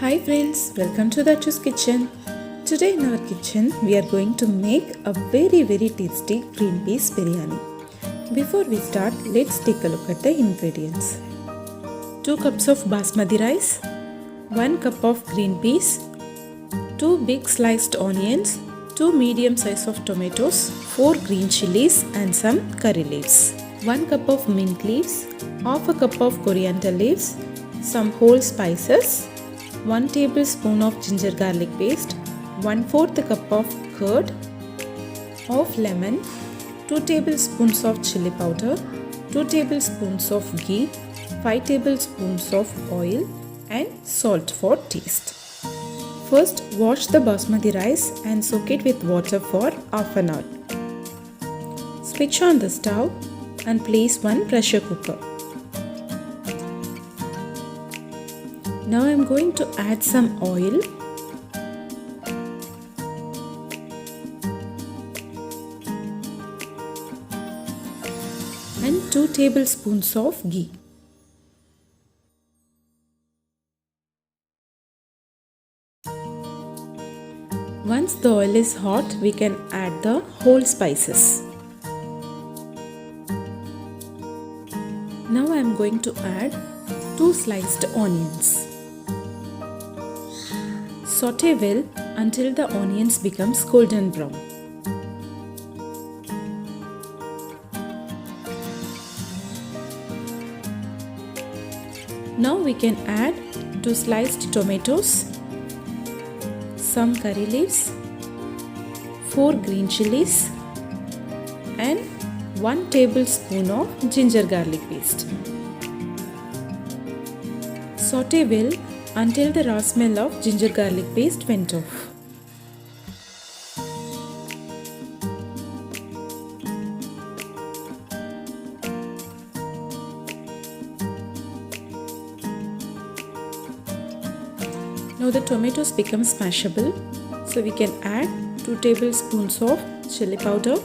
Hi friends, welcome to Dhatchu's kitchen. Today in our kitchen we are going to make a very tasty green peas biryani. Before we start, let's take a look at the ingredients. 2 cups of basmati rice, 1 cup of green peas, 2 big sliced onions, 2 medium size of tomatoes, 4 green chillies and some curry leaves, 1 cup of mint leaves, half a cup of coriander leaves, some whole spices, 1 tablespoon of ginger garlic paste, 1/4 cup of curd, half lemon, 2 tablespoons of chili powder, 2 tablespoons of ghee, 5 tablespoons of oil and salt for taste. First, wash the basmati rice and soak it with water for half an hour. Switch on the stove and place one pressure cooker. Now I am going to add some oil and 2 tablespoons of ghee. Once the oil is hot, we can add the whole spices. Now I am going to add 2 sliced onions. Saute well until the onions becomes golden brown. Now we can add 2 sliced tomatoes, some curry leaves, 4 green chillies and 1 tablespoon of ginger garlic paste. Saute well until the raw smell of ginger garlic paste went off. Now the tomatoes become smashable, so we can add 2 tablespoons of chili powder,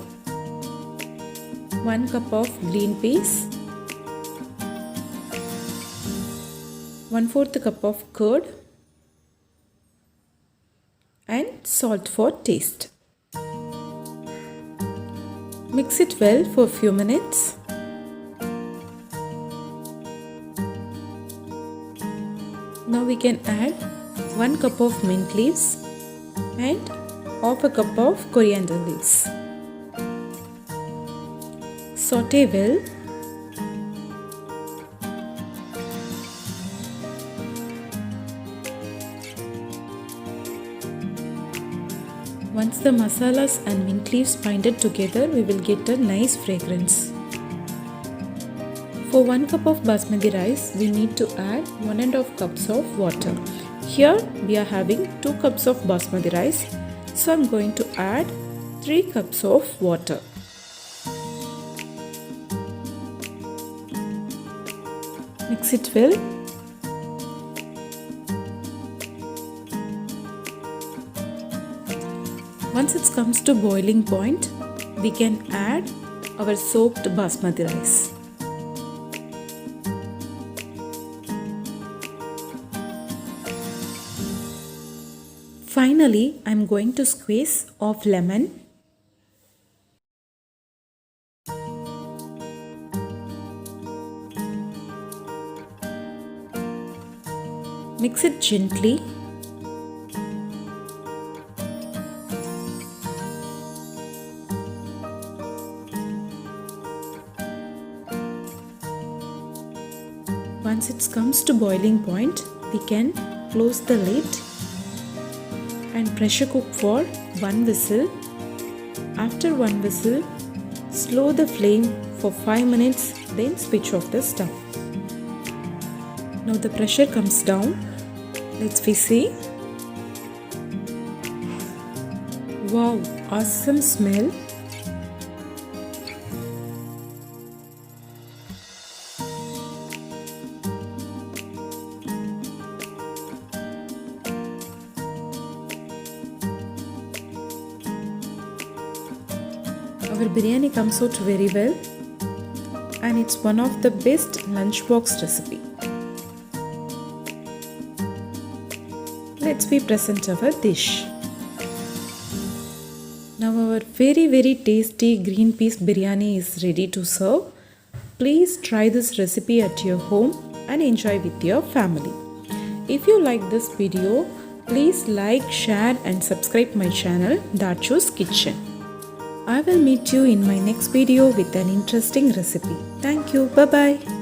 1 cup of green peas, 1/4 cup of curd and salt for taste. Mix it well for a few minutes. Now we can add 1 cup of mint leaves and half a cup of coriander leaves. Saute well. Once the masalas and mint leaves binded together, we will get a nice fragrance. For 1 cup of basmati rice, we need to add 1½ cups of water. Here we are having 2 cups of basmati rice, so I am going to add 3 cups of water. Mix it well. Once it comes to boiling point, we can add our soaked basmati rice. Finally, I am going to squeeze off lemon. Mix it gently. Once it comes to boiling point, we can close the lid and pressure cook for 1 whistle. After 1 whistle, slow the flame for 5 minutes, then switch off the stove. Now the pressure comes down. Let's see. Wow, awesome smell. Our biryani comes out very well and it's one of the best lunchbox recipe. let's we present our dish. Now our very tasty green peas biryani is ready to serve. Please try this recipe at your home and enjoy with your family. If you like this video, please like, share and subscribe my channel Dhatchu's Kitchen. I will meet you in my next video with an interesting recipe. Thank you. Bye bye.